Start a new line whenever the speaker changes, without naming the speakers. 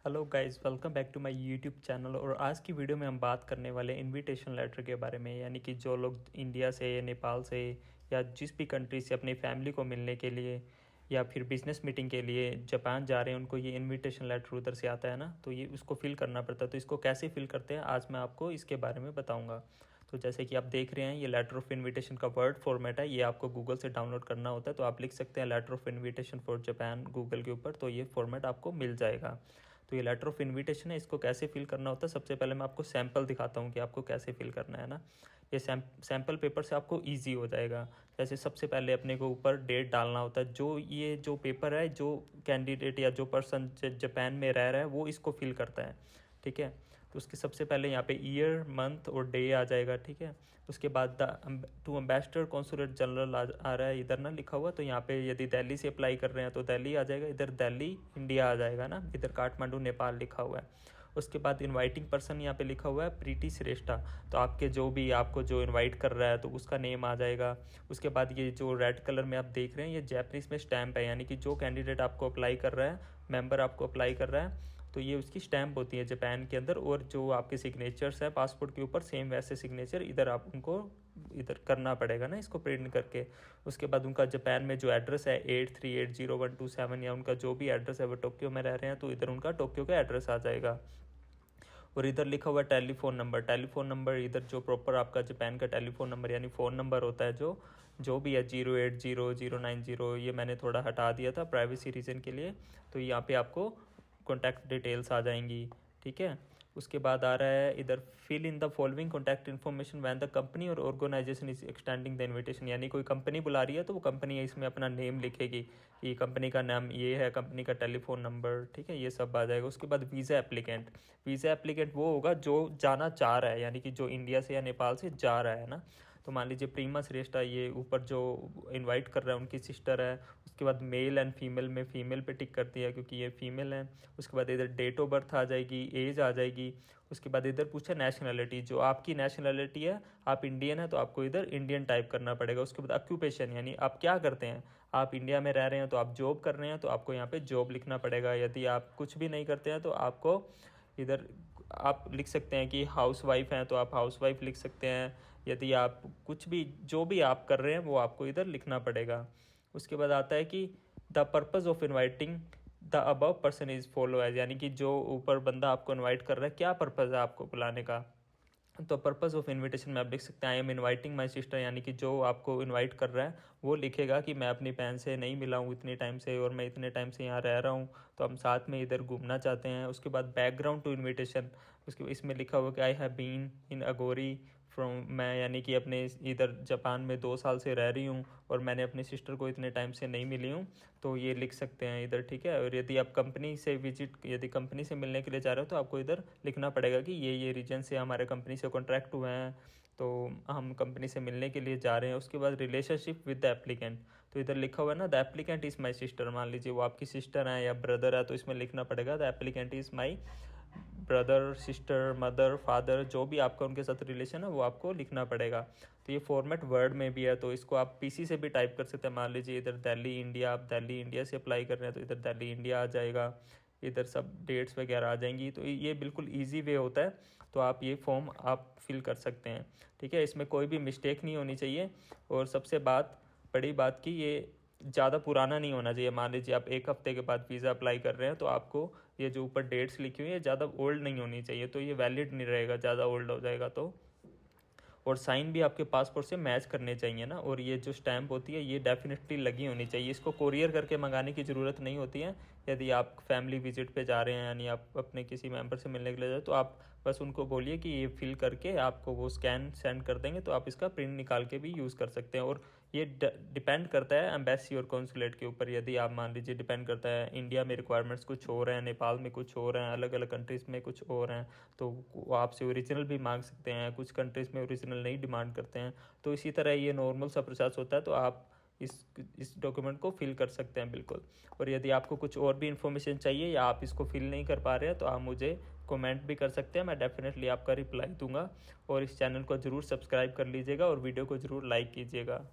Hello guys, welcome back to my YouTube channel. और आज की वीडियो में हम बात करने वाले इनविटेशन लेटर के बारे में, यानी कि जो लोग इंडिया से, नेपाल से या जिस भी कंट्री से अपनी फैमिली को मिलने के लिए या फिर बिजनेस मीटिंग के लिए जापान जा रहे हैं, उनको ये इनविटेशन लेटर उधर से आता है ना, तो ये उसको फिल करना पड़ता है। तो इसको कैसे फिल करते हैं आज मैं आपको इसके बारे में बताऊँगा। तो जैसे कि आप देख रहे हैं, ये लेटर ऑफ इनविटेशन का वर्ड फॉर्मेट है। ये आपको गूगल से डाउनलोड करना होता है, तो आप लिख सकते हैं letter of invitation for Japan Google के ऊपर, तो ये फॉर्मेट आपको मिल जाएगा। तो ये लेटर ऑफ इनविटेशन है, इसको कैसे फिल करना होता है सबसे पहले मैं आपको सैम्पल दिखाता हूँ कि आपको कैसे फिल करना है ना। ये सैम्पल पेपर से आपको इजी हो जाएगा। जैसे सबसे पहले अपने को ऊपर डेट डालना होता है। जो पेपर है, जो कैंडिडेट या जो पर्सन जापान में रह रहा है वो इसको फिल करता है, ठीक है। तो उसके सबसे पहले यहाँ पे ईयर, मंथ और डे आ जाएगा, ठीक है। उसके बाद टू एम्बेसडर कॉन्सुलेट जनरल आ रहा है इधर ना लिखा हुआ, तो यहाँ पे यदि दिल्ली से अप्लाई कर रहे हैं तो दिल्ली आ जाएगा, इधर दिल्ली इंडिया आ जाएगा ना, इधर काठमांडू नेपाल लिखा हुआ है। उसके बाद इनवाइटिंग पर्सन यहाँ पे लिखा हुआ है प्रीति श्रेष्ठा, तो आपके आपको जो इनवाइट कर रहा है तो उसका नेम आ जाएगा। उसके बाद ये जो रेड कलर में आप देख रहे हैं, ये जैपनीज में स्टैम्प है, यानी कि जो कैंडिडेट आपको अप्लाई कर रहा है, मेंबर आपको अप्लाई कर रहा है, तो ये उसकी स्टैम्प होती है जापान के अंदर। और जो आपके सिग्नेचर्स हैं पासपोर्ट के ऊपर, सेम वैसे सिग्नेचर इधर आप उनको इधर करना पड़ेगा ना, इसको प्रिंट करके। उसके बाद उनका जापान में जो एड्रेस है 83800127, या उनका जो भी एड्रेस है वो टोक्यो में रह रहे हैं, तो इधर उनका टोक्यो का एड्रेस आ जाएगा। और इधर लिखा हुआ टेलीफोन नंबर इधर जो प्रॉपर आपका जापान का टेलीफोन नंबर यानी फ़ोन नंबर होता है, जो भी है 080 090, ये मैंने थोड़ा हटा दिया था प्राइवेसी रीज़न के लिए। तो यहाँ पे आपको कॉन्टैक्ट डिटेल्स आ जाएंगी, ठीक है। उसके बाद आ रहा है इधर fill in the following contact information when the company और organization is extending the invitation, यानी कोई कंपनी बुला रही है तो वो कंपनी इसमें अपना नेम लिखेगी कि कंपनी का नाम ये है, कंपनी का टेलीफोन नंबर, ठीक है, ये सब आ जाएगा। उसके बाद वीज़ा एप्लीकेंट वो होगा जो जाना चाह रहा है, यानी कि जो इंडिया से या नेपाल से जा रहा है ना। तो मान लीजिए प्रीमा श्रेष्ठा, ये ऊपर जो इनवाइट कर रहा है उनकी सिस्टर है। उसके बाद मेल एंड फीमेल में फीमेल पे टिक करती है क्योंकि ये फीमेल है। उसके बाद इधर डेट ऑफ बर्थ आ जाएगी, एज आ जाएगी। उसके बाद इधर पूछा नेशनैलिटी, जो आपकी नेशनैलिटी है, आप इंडियन है तो आपको इधर इंडियन टाइप करना पड़ेगा। उसके बाद ऑक्यूपेशन, यानी आप क्या करते हैं, आप इंडिया में रह रहे हैं तो आप जॉब कर रहे हैं तो आपको यहाँ पे जॉब लिखना पड़ेगा। यदि आप कुछ भी नहीं करते हैं तो आपको इधर आप लिख सकते हैं कि हाउस वाइफ हैं तो आप हाउस वाइफ लिख सकते हैं। यदि आप कुछ भी जो भी आप कर रहे हैं वो आपको इधर लिखना पड़ेगा। उसके बाद आता है कि the purpose of inviting the above person is follow as, यानी कि जो ऊपर बंदा आपको इनवाइट कर रहा है क्या पर्पज़ है आपको बुलाने का। तो पर्पज़ ऑफ इनविटेशन में आप लिख सकते हैं I am inviting my sister, यानी कि जो आपको इनवाइट कर रहा है वो लिखेगा कि मैं अपनी बहन से नहीं मिला हूँ इतने टाइम से और मैं इतने टाइम से यहाँ रह रहा हूँ, तो हम साथ में इधर घूमना चाहते हैं। उसके बाद बैकग्राउंड टू इनविटेशन, उसके इसमें लिखा हुआ कि आई हैव बीन इन अगोरी फ्रॉम, मैं यानी कि अपने इधर जापान में 2 साल से रह रही हूँ और मैंने अपनी सिस्टर को इतने टाइम से नहीं मिली हूँ, तो ये लिख सकते हैं इधर, ठीक है। और यदि आप यदि कंपनी से मिलने के लिए जा रहे हो तो आपको इधर लिखना पड़ेगा कि ये रीजन से हमारे कंपनी से कॉन्ट्रैक्ट हुए हैं, तो हम कंपनी से मिलने के लिए जा रहे हैं। उसके बाद रिलेशनशिप विद द एप्लीकेंट, तो इधर लिखा हुआ है ना the applicant is my sister, मान लीजिए वो आपकी सिस्टर है या ब्रदर है, तो इसमें लिखना पड़ेगा the applicant is my brother, sister, mother, father, जो भी आपका उनके साथ रिलेशन है वो आपको लिखना पड़ेगा। तो ये फॉर्मेट वर्ड में भी है, तो इसको आप पीसी से भी टाइप कर सकते हैं। मान लीजिए इधर दिल्ली इंडिया, आप दिल्ली इंडिया से अप्लाई कर रहे हैं तो इधर दिल्ली इंडिया आ जाएगा, इधर सब डेट्स वगैरह आ जाएंगी। तो ये बिल्कुल ईजी वे होता है, तो आप ये फॉर्म आप फिल कर सकते हैं, ठीक है। इसमें कोई भी मिस्टेक नहीं होनी चाहिए। और सबसे बड़ी बात की ये ज़्यादा पुराना नहीं होना चाहिए। मान लीजिए आप 1 हफ्ते के बाद वीज़ा अप्लाई कर रहे हैं तो आपको ये जो ऊपर डेट्स लिखी हुई है ज़्यादा ओल्ड नहीं होनी चाहिए, तो ये वैलिड नहीं रहेगा, ज़्यादा ओल्ड हो जाएगा तो। और साइन भी आपके पासपोर्ट से मैच करने चाहिए ना। और ये जो स्टैम्प होती है ये डेफिनेटली लगी होनी चाहिए, इसको कोरियर करके मंगाने की ज़रूरत नहीं होती है। यदि आप फैमिली विजिट पे जा रहे हैं, यानी आप अपने किसी मेंबर से मिलने के लिए जाए, तो आप बस उनको बोलिए कि ये फिल करके आपको वो स्कैन सेंड कर देंगे, तो आप इसका प्रिंट निकाल के भी यूज़ कर सकते हैं। और ये डिपेंड करता है एम्बेसी और कॉन्सुलेट के ऊपर। यदि आप मान लीजिए डिपेंड करता है, इंडिया में रिक्वायरमेंट्स कुछ हो रहे हैं, नेपाल में कुछ हो रहे हैं, अलग अलग कंट्रीज़ में कुछ हो रहे हैं, तो वो आपसे ओरिजिनल भी मांग सकते हैं। कुछ कंट्रीज़ में ओरिजिनल नहीं डिमांड करते हैं, तो इसी तरह ये नॉर्मल सा प्रोसेस होता है। तो आप इस डॉक्यूमेंट को फिल कर सकते हैं बिल्कुल। और यदि आपको कुछ और भी इन्फॉर्मेशन चाहिए या आप इसको फिल नहीं कर पा रहे हैं तो आप मुझे कमेंट भी कर सकते हैं, मैं डेफिनेटली आपका रिप्लाई दूंगा। और इस चैनल को ज़रूर सब्सक्राइब कर लीजिएगा और वीडियो को ज़रूर लाइक कीजिएगा।